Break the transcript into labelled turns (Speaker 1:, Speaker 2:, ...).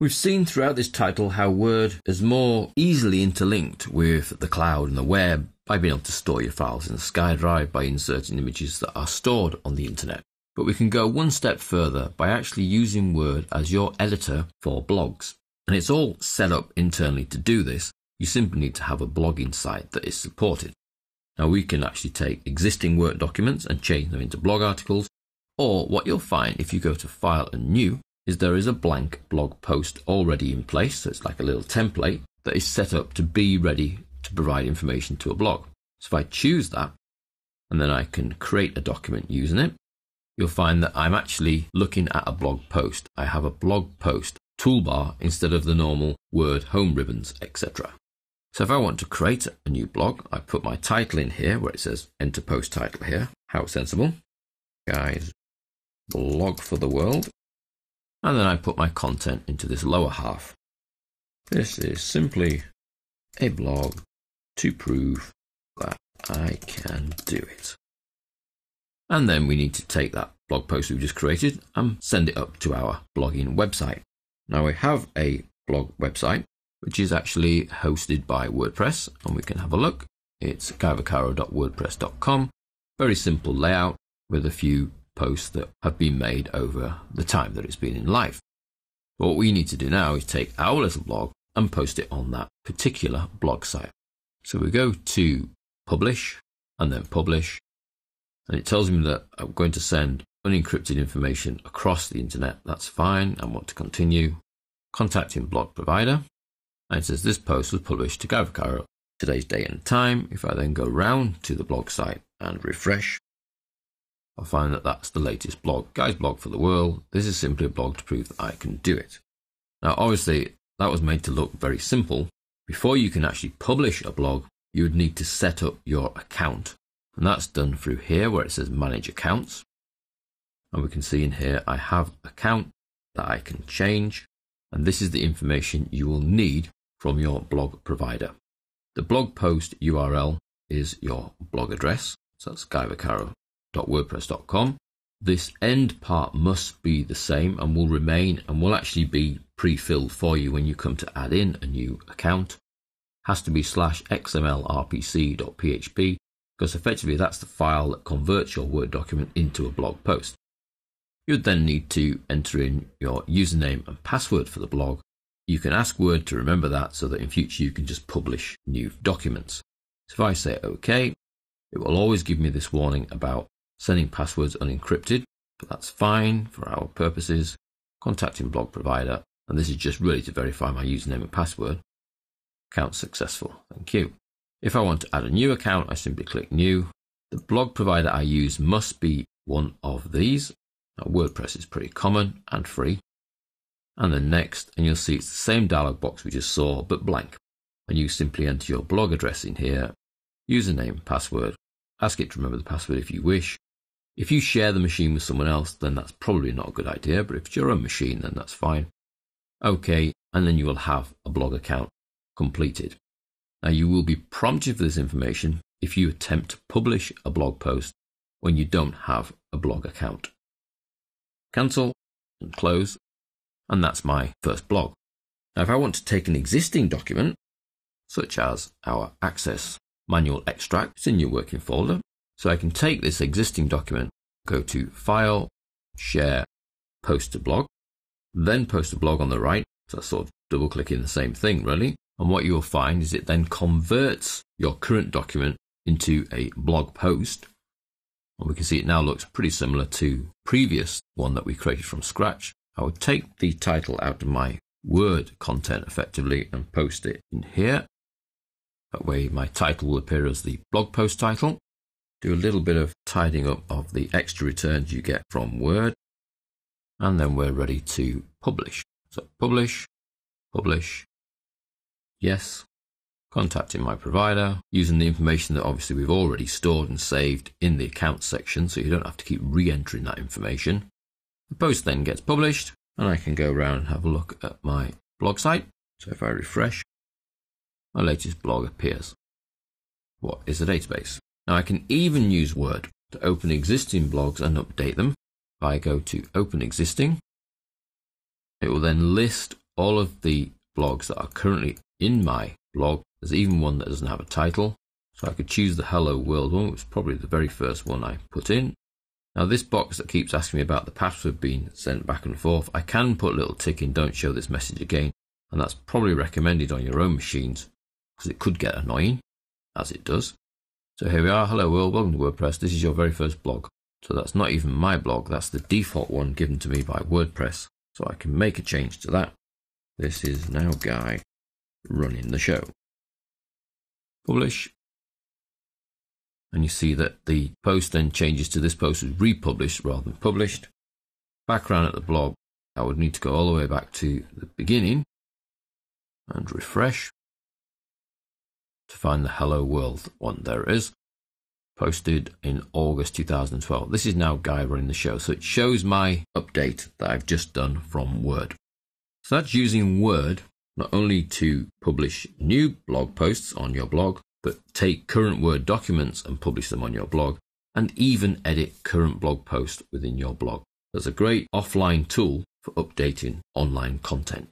Speaker 1: We've seen throughout this title how Word is more easily interlinked with the cloud and the web by being able to store your files in the SkyDrive by inserting images that are stored on the internet. But we can go one step further by actually using Word as your editor for blogs. And it's all set up internally to do this. You simply need to have a blogging site that is supported. Now we can actually take existing Word documents and change them into blog articles, or what you'll find if you go to File and New is there is a blank blog post already in place, so it's like a little template that is set up to be ready to provide information to a blog. So if I choose that, and then I can create a document using it, you'll find that I'm actually looking at a blog post. I have a blog post toolbar instead of the normal Word home ribbons, etc. So if I want to create a new blog, I put my title in here where it says enter post title here. How sensible. Guys, blog for the world. And then I put my content into this lower half. This is simply a blog to prove that I can do it. And then we need to take that blog post we've just created and send it up to our blogging website. Now we have a blog website, which is actually hosted by WordPress, and we can have a look. It's guyvaccaro.wordpress.com. Very simple layout with a few posts that have been made over the time that it's been in life. But what we need to do now is take our little blog and post it on that particular blog site. So we go to publish and then publish, and it tells me that I'm going to send unencrypted information across the internet. That's fine. I want to continue. Contacting blog provider, and it says this post was published to Guy Vaccaro, today's date and time. If I then go round to the blog site and refresh, I'll find that that's the latest blog, Guy's blog for the world. This is simply a blog to prove that I can do it. Now, obviously, that was made to look very simple. Before you can actually publish a blog, you would need to set up your account. And that's done through here where it says manage accounts. And we can see in here, I have an account that I can change. And this is the information you will need from your blog provider. The blog post URL is your blog address. So that's guyvaccaro.wordpress.com. This end part must be the same and will remain and will actually be pre-filled for you when you come to add in a new account. Has to be /xmlrpc.php because effectively that's the file that converts your Word document into a blog post. You would then need to enter in your username and password for the blog. You can ask Word to remember that so that in future you can just publish new documents. So if I say OK, it will always give me this warning about sending passwords unencrypted, but that's fine for our purposes. Contacting blog provider, and this is just really to verify my username and password. Account successful, thank you. If I want to add a new account, I simply click new. The blog provider I use must be one of these. Now, WordPress is pretty common and free. And then next, and you'll see it's the same dialog box we just saw, but blank. And you simply enter your blog address in here, username, password. Ask it to remember the password if you wish. If you share the machine with someone else, then that's probably not a good idea, but if it's your own machine, then that's fine. OK, and then you will have a blog account completed. Now you will be prompted for this information if you attempt to publish a blog post when you don't have a blog account. Cancel and close, and that's my first blog. Now if I want to take an existing document, such as our Access manual extract, it's in your working folder, so I can take this existing document, go to File, Share, Post to Blog, then Post to Blog on the right, so that's sort of double-clicking the same thing really, and what you'll find is it then converts your current document into a blog post, and we can see it now looks pretty similar to the previous one that we created from scratch. I would take the title out of my Word content effectively and post it in here. That way my title will appear as the blog post title. Do a little bit of tidying up of the extra returns you get from Word. And then we're ready to publish. So publish, publish, yes, contacting my provider, using the information that obviously we've already stored and saved in the accounts section, so you don't have to keep re-entering that information. The post then gets published, and I can go around and have a look at my blog site. So if I refresh, my latest blog appears. What is the database? Now I can even use Word to open existing blogs and update them. If I go to Open Existing, it will then list all of the blogs that are currently in my blog. There's even one that doesn't have a title. So I could choose the Hello World one, which is probably the very first one I put in. Now this box that keeps asking me about the password being sent back and forth, I can put a little tick in, don't show this message again. And that's probably recommended on your own machines because it could get annoying, as it does. So here we are. Hello world, welcome to WordPress. This is your very first blog. So that's not even my blog, that's the default one given to me by WordPress. So I can make a change to that. This is now Guy running the show. Publish. And you see that the post then changes to this post was republished rather than published. Background at the blog, I would need to go all the way back to the beginning and refresh to find the Hello World one. There it is. Posted in August 2012. This is now Guy running the show. So it shows my update that I've just done from Word. So that's using Word not only to publish new blog posts on your blog, but take current Word documents and publish them on your blog, and even edit current blog posts within your blog. That's a great offline tool for updating online content.